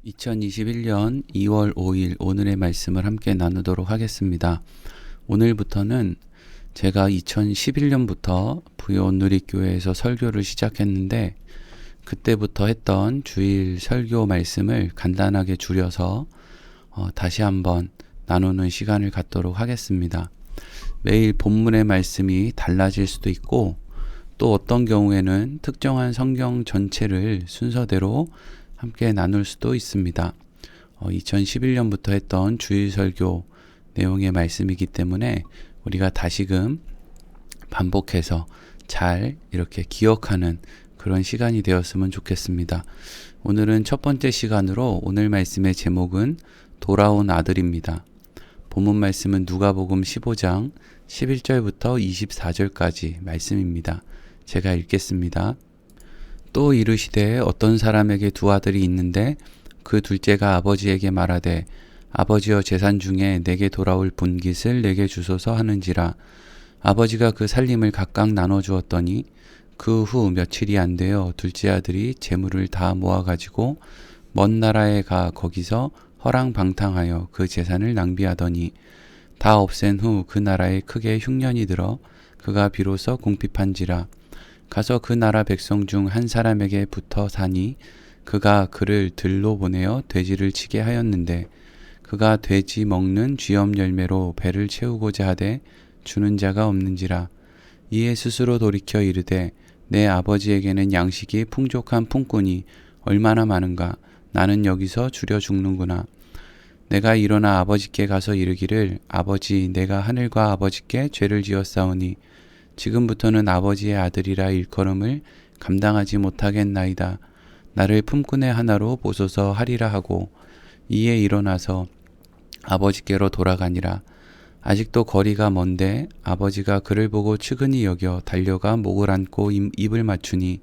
2021년 2월 5일 오늘의 말씀을 함께 나누도록 하겠습니다. 오늘부터는 제가 2011년부터 부여온누리교회에서 설교를 시작했는데 그때부터 했던 주일 설교 말씀을 간단하게 줄여서 다시 한번 나누는 시간을 갖도록 하겠습니다. 매일 본문의 말씀이 달라질 수도 있고 또 어떤 경우에는 특정한 성경 전체를 순서대로 함께 나눌 수도 있습니다. 2011년부터 했던 주일 설교 내용의 말씀이기 때문에 우리가 다시금 반복해서 잘 이렇게 기억하는 그런 시간이 되었으면 좋겠습니다. 오늘은 첫 번째 시간으로 오늘 말씀의 제목은 돌아온 아들입니다. 본문 말씀은 누가복음 15장 11절부터 24절까지 말씀입니다. 제가 읽겠습니다. 또 이르시되 어떤 사람에게 두 아들이 있는데 그 둘째가 아버지에게 말하되 아버지여 재산 중에 내게 돌아올 분깃을 내게 주소서 하는지라. 아버지가 그 살림을 각각 나눠 주었더니 그 후 며칠이 안 되어 둘째 아들이 재물을 다 모아가지고 먼 나라에 가 거기서 허랑방탕하여 그 재산을 낭비하더니 다 없앤 후 그 나라에 크게 흉년이 들어 그가 비로소 궁핍한지라. 가서 그 나라 백성 중 한 사람에게 붙어 사니 그가 그를 들로 보내어 돼지를 치게 하였는데 그가 돼지 먹는 쥐염 열매로 배를 채우고자 하되 주는 자가 없는지라. 이에 스스로 돌이켜 이르되 내 아버지에게는 양식이 풍족한 품꾼이 얼마나 많은가. 나는 여기서 줄여 죽는구나. 내가 일어나 아버지께 가서 이르기를 아버지 내가 하늘과 아버지께 죄를 지었사오니 지금부터는 아버지의 아들이라 일컬음을 감당하지 못하겠나이다. 나를 품꾼의 하나로 보소서 하리라 하고 이에 일어나서 아버지께로 돌아가니라. 아직도 거리가 먼데 아버지가 그를 보고 측은히 여겨 달려가 목을 안고 입을 맞추니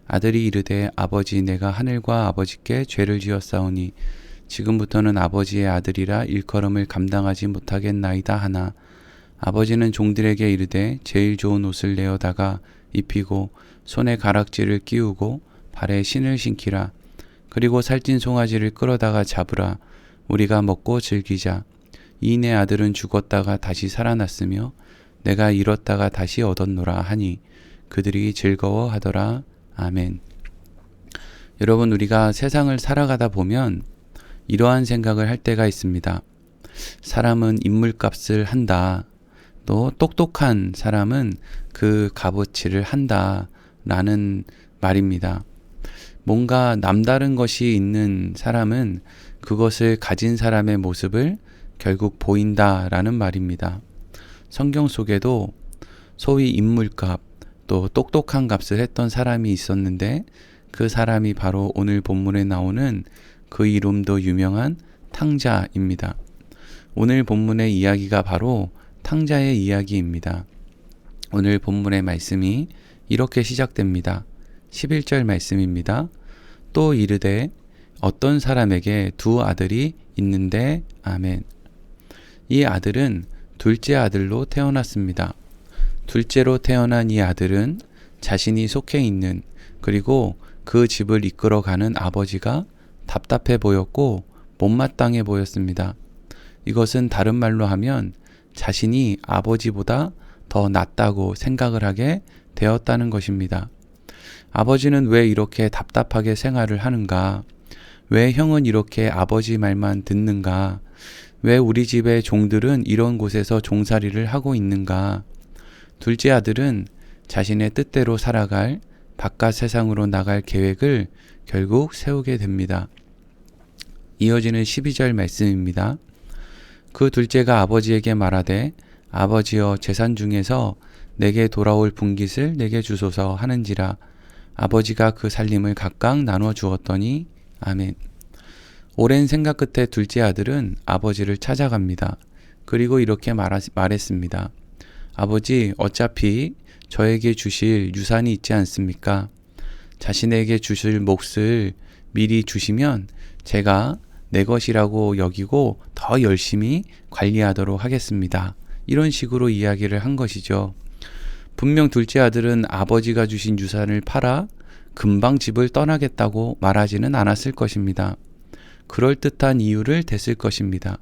아들이 이르되 아버지 내가 하늘과 아버지께 죄를 지었사오니 지금부터는 아버지의 아들이라 일컬음을 감당하지 못하겠나이다 하나 아버지는 종들에게 이르되 제일 좋은 옷을 내어다가 입히고 손에 가락지를 끼우고 발에 신을 신기라. 그리고 살찐 송아지를 끌어다가 잡으라. 우리가 먹고 즐기자. 이 내 아들은 죽었다가 다시 살아났으며 내가 잃었다가 다시 얻었노라 하니 그들이 즐거워하더라. 아멘. 여러분, 우리가 세상을 살아가다 보면 이러한 생각을 할 때가 있습니다. 사람은 인물값을 한다. 또 똑똑한 사람은 그 값어치를 한다라는 말입니다. 뭔가 남다른 것이 있는 사람은 그것을 가진 사람의 모습을 결국 보인다라는 말입니다. 성경 속에도 소위 인물값 또 똑똑한 값을 했던 사람이 있었는데 그 사람이 바로 오늘 본문에 나오는 그 이름도 유명한 탕자입니다. 오늘 본문의 이야기가 바로 탕자의 이야기입니다. 오늘 본문의 말씀이 이렇게 시작됩니다. 11절 말씀입니다. 또 이르되 어떤 사람에게 두 아들이 있는데 아멘. 이 아들은 둘째 아들로 태어났습니다. 둘째로 태어난 이 아들은 자신이 속해 있는 그리고 그 집을 이끌어가는 아버지가 답답해 보였고 못마땅해 보였습니다. 이것은 다른 말로 하면 자신이 아버지보다 더 낫다고 생각을 하게 되었다는 것입니다. 아버지는 왜 이렇게 답답하게 생활을 하는가? 왜 형은 이렇게 아버지 말만 듣는가? 왜 우리 집의 종들은 이런 곳에서 종살이를 하고 있는가? 둘째 아들은 자신의 뜻대로 살아갈 바깥 세상으로 나갈 계획을 결국 세우게 됩니다. 이어지는 12절 말씀입니다. 그 둘째가 아버지에게 말하되 아버지여 재산 중에서 내게 돌아올 분깃을 내게 주소서 하는지라. 아버지가 그 살림을 각각 나눠 주었더니 아멘. 오랜 생각 끝에 둘째 아들은 아버지를 찾아갑니다. 그리고 이렇게 말했습니다. 아버지, 어차피 저에게 주실 유산이 있지 않습니까? 자신에게 주실 몫을 미리 주시면 제가 내 것이라고 여기고 더 열심히 관리하도록 하겠습니다. 이런 식으로 이야기를 한 것이죠. 분명 둘째 아들은 아버지가 주신 유산을 팔아 금방 집을 떠나겠다고 말하지는 않았을 것입니다. 그럴듯한 이유를 댔을 것입니다.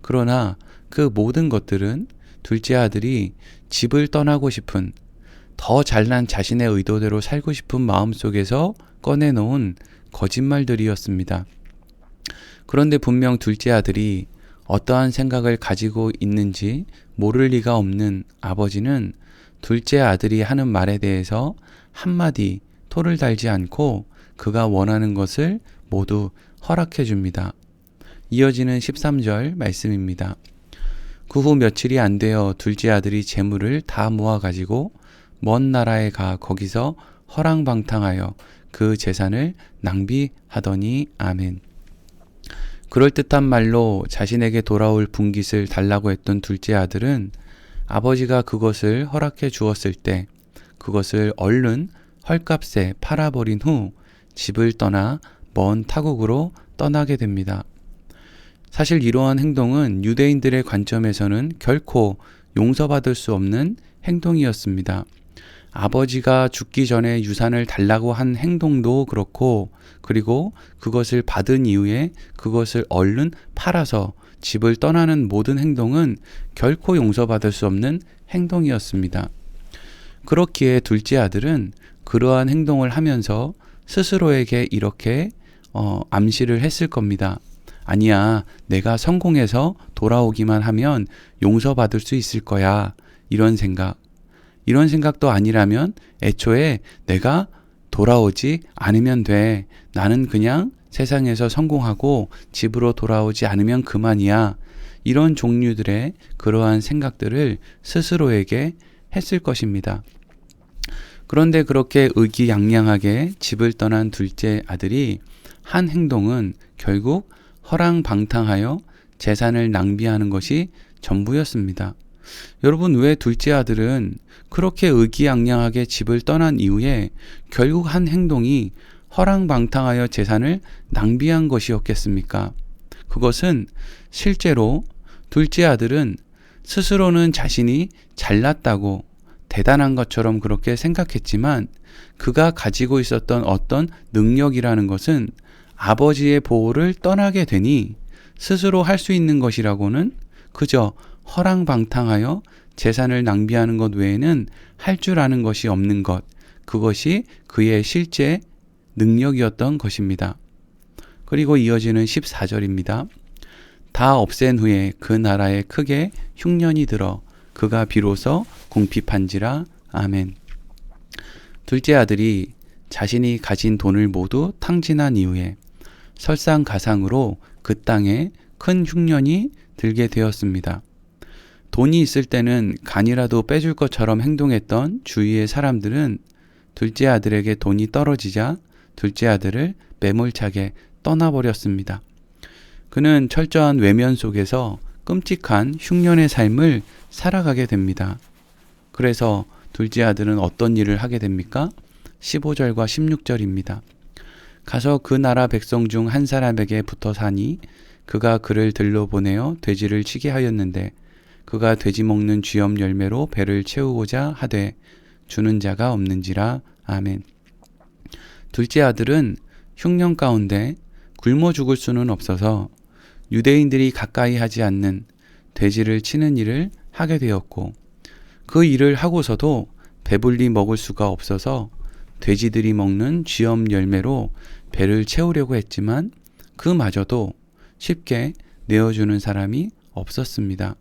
그러나 그 모든 것들은 둘째 아들이 집을 떠나고 싶은, 더 잘난 자신의 의도대로 살고 싶은 마음속에서 꺼내놓은 거짓말들이었습니다. 그런데 분명 둘째 아들이 어떠한 생각을 가지고 있는지 모를 리가 없는 아버지는 둘째 아들이 하는 말에 대해서 한마디 토를 달지 않고 그가 원하는 것을 모두 허락해 줍니다. 이어지는 13절 말씀입니다. 그 후 며칠이 안 되어 둘째 아들이 재물을 다 모아가지고 먼 나라에 가 거기서 허랑방탕하여 그 재산을 낭비하더니 아멘. 그럴듯한 말로 자신에게 돌아올 분깃을 달라고 했던 둘째 아들은 아버지가 그것을 허락해 주었을 때 그것을 얼른 헐값에 팔아버린 후 집을 떠나 먼 타국으로 떠나게 됩니다. 사실 이러한 행동은 유대인들의 관점에서는 결코 용서받을 수 없는 행동이었습니다. 아버지가 죽기 전에 유산을 달라고 한 행동도 그렇고, 그리고 그것을 받은 이후에 그것을 얼른 팔아서 집을 떠나는 모든 행동은 결코 용서받을 수 없는 행동이었습니다. 그렇기에 둘째 아들은 그러한 행동을 하면서 스스로에게 이렇게 암시를 했을 겁니다. 아니야, 내가 성공해서 돌아오기만 하면 용서받을 수 있을 거야. 이런 생각도 아니라면 애초에 내가 돌아오지 않으면 돼. 나는 그냥 세상에서 성공하고 집으로 돌아오지 않으면 그만이야. 이런 종류들의 그러한 생각들을 스스로에게 했을 것입니다. 그런데 그렇게 의기양양하게 집을 떠난 둘째 아들이 한 행동은 결국 허랑방탕하여 재산을 낭비하는 것이 전부였습니다. 여러분, 왜 둘째 아들은 그렇게 의기양양하게 집을 떠난 이후에 결국 한 행동이 허랑방탕하여 재산을 낭비한 것이었겠습니까? 그것은 실제로 둘째 아들은 스스로는 자신이 잘났다고 대단한 것처럼 그렇게 생각했지만 그가 가지고 있었던 어떤 능력이라는 것은 아버지의 보호를 떠나게 되니 스스로 할 수 있는 것이라고는 그저 허랑방탕하여 재산을 낭비하는 것 외에는 할 줄 아는 것이 없는 것, 그것이 그의 실제 능력이었던 것입니다. 그리고 이어지는 14절입니다. 다 없앤 후에 그 나라에 크게 흉년이 들어 그가 비로소 궁핍한지라. 아멘. 둘째 아들이 자신이 가진 돈을 모두 탕진한 이후에 설상가상으로 그 땅에 큰 흉년이 들게 되었습니다. 돈이 있을 때는 간이라도 빼줄 것처럼 행동했던 주위의 사람들은 둘째 아들에게 돈이 떨어지자 둘째 아들을 매몰차게 떠나버렸습니다. 그는 철저한 외면 속에서 끔찍한 흉년의 삶을 살아가게 됩니다. 그래서 둘째 아들은 어떤 일을 하게 됩니까? 15절과 16절입니다. 가서 그 나라 백성 중 한 사람에게 붙어 사니 그가 그를 들러 보내어 돼지를 치게 하였는데 그가 돼지 먹는 쥐염 열매로 배를 채우고자 하되 주는 자가 없는지라. 아멘. 둘째 아들은 흉년 가운데 굶어 죽을 수는 없어서 유대인들이 가까이 하지 않는 돼지를 치는 일을 하게 되었고, 그 일을 하고서도 배불리 먹을 수가 없어서 돼지들이 먹는 쥐염 열매로 배를 채우려고 했지만 그마저도 쉽게 내어주는 사람이 없었습니다.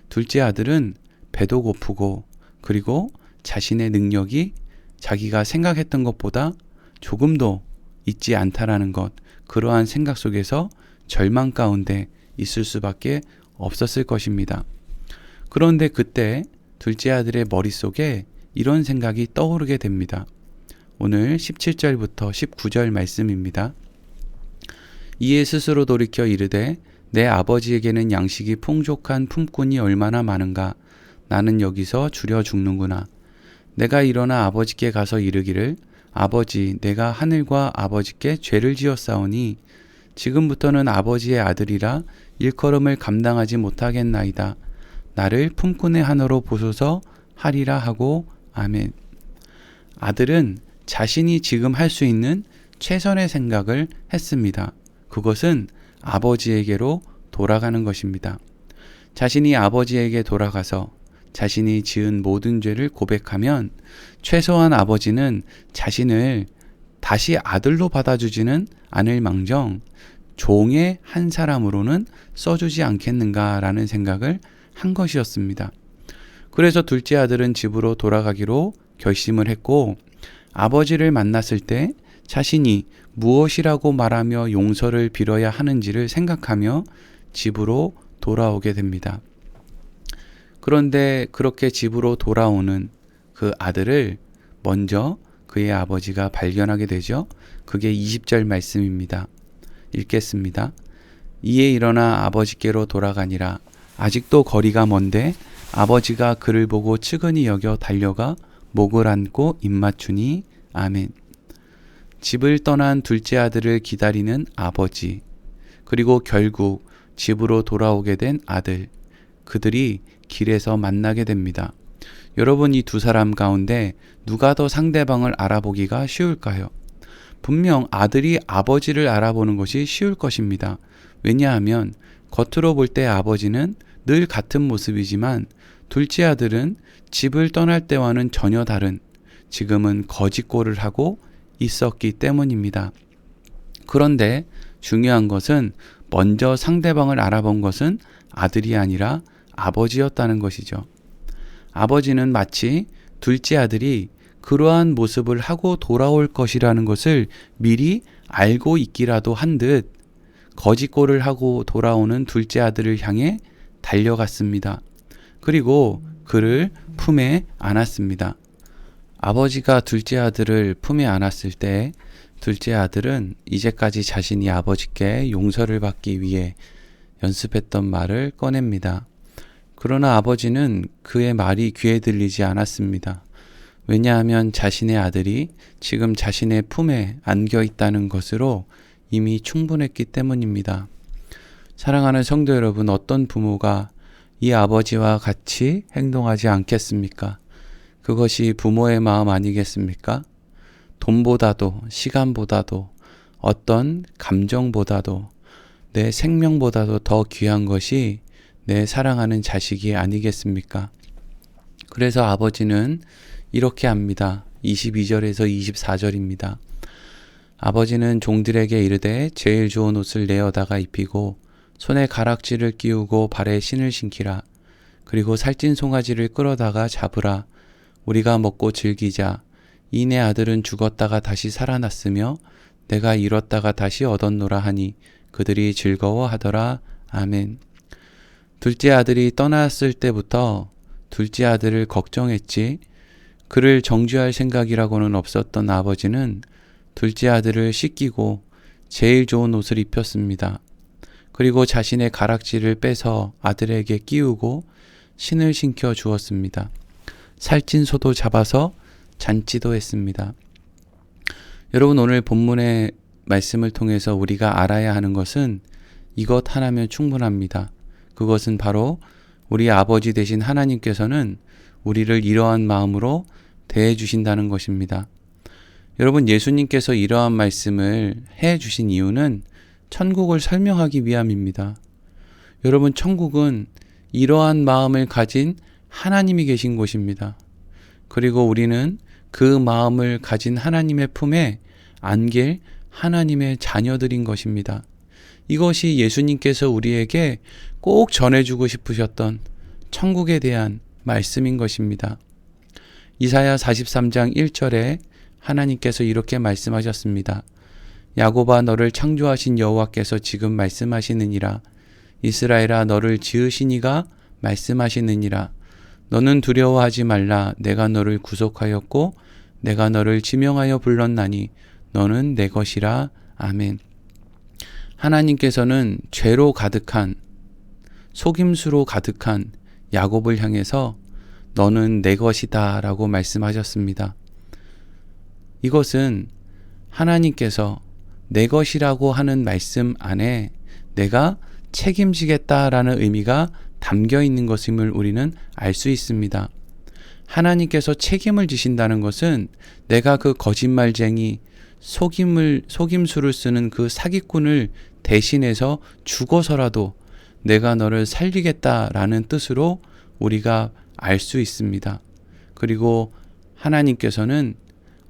둘째 아들은 배도 고프고 그리고 자신의 능력이 자기가 생각했던 것보다 조금도 있지 않다라는 것, 그러한 생각 속에서 절망 가운데 있을 수밖에 없었을 것입니다. 그런데 그때 둘째 아들의 머릿속에 이런 생각이 떠오르게 됩니다. 오늘 17절부터 19절 말씀입니다. 이에 스스로 돌이켜 이르되 내 아버지에게는 양식이 풍족한 품꾼이 얼마나 많은가. 나는 여기서 줄여 죽는구나. 내가 일어나 아버지께 가서 이르기를 아버지, 내가 하늘과 아버지께 죄를 지었사오니 지금부터는 아버지의 아들이라 일컬음을 감당하지 못하겠나이다. 나를 품꾼의 하나로 보소서 하리라 하고. 아멘. 아들은 자신이 지금 할 수 있는 최선의 생각을 했습니다. 그것은 아버지에게로 돌아가는 것입니다. 자신이 아버지에게 돌아가서 자신이 지은 모든 죄를 고백하면 최소한 아버지는 자신을 다시 아들로 받아주지는 않을 망정 종의 한 사람으로는 써주지 않겠는가라는 생각을 한 것이었습니다. 그래서 둘째 아들은 집으로 돌아가기로 결심을 했고 아버지를 만났을 때 자신이 무엇이라고 말하며 용서를 빌어야 하는지를 생각하며 집으로 돌아오게 됩니다. 그런데 그렇게 집으로 돌아오는 그 아들을 먼저 그의 아버지가 발견하게 되죠. 그게 20절 말씀입니다. 읽겠습니다. 이에 일어나 아버지께로 돌아가니라. 아직도 거리가 먼데 아버지가 그를 보고 측은히 여겨 달려가 목을 안고 입맞추니 아멘. 집을 떠난 둘째 아들을 기다리는 아버지, 그리고 결국 집으로 돌아오게 된 아들, 그들이 길에서 만나게 됩니다. 여러분, 이 두 사람 가운데 누가 더 상대방을 알아보기가 쉬울까요? 분명 아들이 아버지를 알아보는 것이 쉬울 것입니다. 왜냐하면 겉으로 볼 때 아버지는 늘 같은 모습이지만 둘째 아들은 집을 떠날 때와는 전혀 다른, 지금은 거짓골을 하고 있었기 때문입니다. 그런데 중요한 것은 먼저 상대방을 알아본 것은 아들이 아니라 아버지였다는 것이죠. 아버지는 마치 둘째 아들이 그러한 모습을 하고 돌아올 것이라는 것을 미리 알고 있기라도 한 듯 거짓골을 하고 돌아오는 둘째 아들을 향해 달려갔습니다. 그리고 그를 품에 안았습니다. 아버지가 둘째 아들을 품에 안았을 때 둘째 아들은 이제까지 자신이 아버지께 용서를 받기 위해 연습했던 말을 꺼냅니다. 그러나 아버지는 그의 말이 귀에 들리지 않았습니다. 왜냐하면 자신의 아들이 지금 자신의 품에 안겨 있다는 것으로 이미 충분했기 때문입니다. 사랑하는 성도 여러분, 어떤 부모가 이 아버지와 같이 행동하지 않겠습니까? 그것이 부모의 마음 아니겠습니까? 돈보다도, 시간보다도, 어떤 감정보다도, 내 생명보다도 더 귀한 것이 내 사랑하는 자식이 아니겠습니까? 그래서 아버지는 이렇게 합니다. 22절에서 24절입니다. 아버지는 종들에게 이르되 제일 좋은 옷을 내어다가 입히고 손에 가락지를 끼우고 발에 신을 신기라. 그리고 살찐 송아지를 끌어다가 잡으라. 우리가 먹고 즐기자. 이 내 아들은 죽었다가 다시 살아났으며 내가 잃었다가 다시 얻었노라 하니 그들이 즐거워하더라. 아멘. 둘째 아들이 떠났을 때부터 둘째 아들을 걱정했지 그를 정죄할 생각이라고는 없었던 아버지는 둘째 아들을 씻기고 제일 좋은 옷을 입혔습니다. 그리고 자신의 가락지를 빼서 아들에게 끼우고 신을 신겨 주었습니다. 살찐 소도 잡아서 잔치도 했습니다. 여러분, 오늘 본문의 말씀을 통해서 우리가 알아야 하는 것은 이것 하나면 충분합니다. 그것은 바로 우리 아버지 되신 하나님께서는 우리를 이러한 마음으로 대해 주신다는 것입니다. 여러분, 예수님께서 이러한 말씀을 해 주신 이유는 천국을 설명하기 위함입니다. 여러분, 천국은 이러한 마음을 가진 하나님이 계신 곳입니다. 그리고 우리는 그 마음을 가진 하나님의 품에 안길 하나님의 자녀들인 것입니다. 이것이 예수님께서 우리에게 꼭 전해주고 싶으셨던 천국에 대한 말씀인 것입니다. 이사야 43장 1절에 하나님께서 이렇게 말씀하셨습니다. 야곱아, 너를 창조하신 여호와께서 지금 말씀하시느니라. 이스라엘아, 너를 지으신 이가 말씀하시느니라. 너는 두려워하지 말라. 내가 너를 구속하였고 내가 너를 지명하여 불렀나니 너는 내 것이라. 아멘. 하나님께서는 죄로 가득한, 속임수로 가득한 야곱을 향해서 너는 내 것이다 라고 말씀하셨습니다. 이것은 하나님께서 내 것이라고 하는 말씀 안에 내가 책임지겠다라는 의미가 담겨 있는 것임을 우리는 알 수 있습니다. 하나님께서 책임을 지신다는 것은 내가 그 거짓말쟁이, 속임수를 쓰는 그 사기꾼을 대신해서 죽어서라도 내가 너를 살리겠다라는 뜻으로 우리가 알 수 있습니다. 그리고 하나님께서는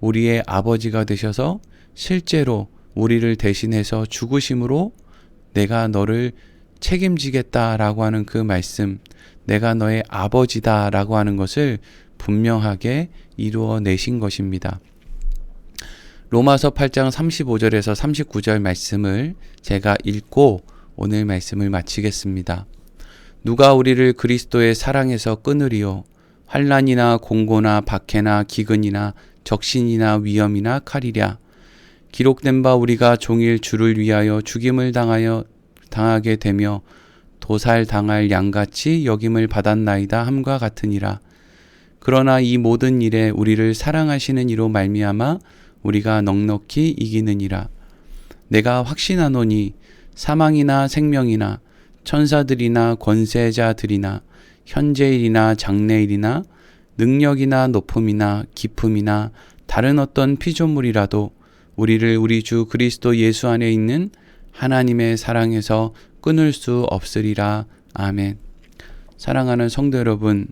우리의 아버지가 되셔서 실제로 우리를 대신해서 죽으심으로 내가 너를 책임지겠다라고 하는 그 말씀, 내가 너의 아버지다라고 하는 것을 분명하게 이루어내신 것입니다. 로마서 8장 35절에서 39절 말씀을 제가 읽고 오늘 말씀을 마치겠습니다. 누가 우리를 그리스도의 사랑에서 끊으리요? 환난이나 공고나 박해나 기근이나 적신이나 위험이나 칼이랴. 기록된 바 우리가 종일 주를 위하여 죽임을 당하게 되며 도살 당할 양같이 여김을 받았나이다 함과 같으니라. 그러나 이 모든 일에 우리를 사랑하시는 이로 말미암아 우리가 넉넉히 이기느니라. 내가 확신하노니 사망이나 생명이나 천사들이나 권세자들이나 현재일이나 장래일이나 능력이나 높음이나 깊음이나 다른 어떤 피조물이라도 우리를 우리 주 그리스도 예수 안에 있는 하나님의 사랑에서 끊을 수 없으리라. 아멘. 사랑하는 성도 여러분,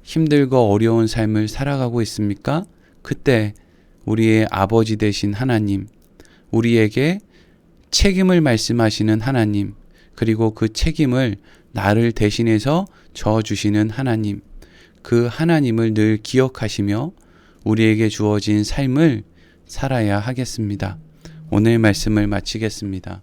힘들고 어려운 삶을 살아가고 있습니까? 그때 우리의 아버지 되신 하나님, 우리에게 책임을 말씀하시는 하나님, 그리고 그 책임을 나를 대신해서 져주시는 하나님, 그 하나님을 늘 기억하시며 우리에게 주어진 삶을 살아야 하겠습니다. 오늘 말씀을 마치겠습니다.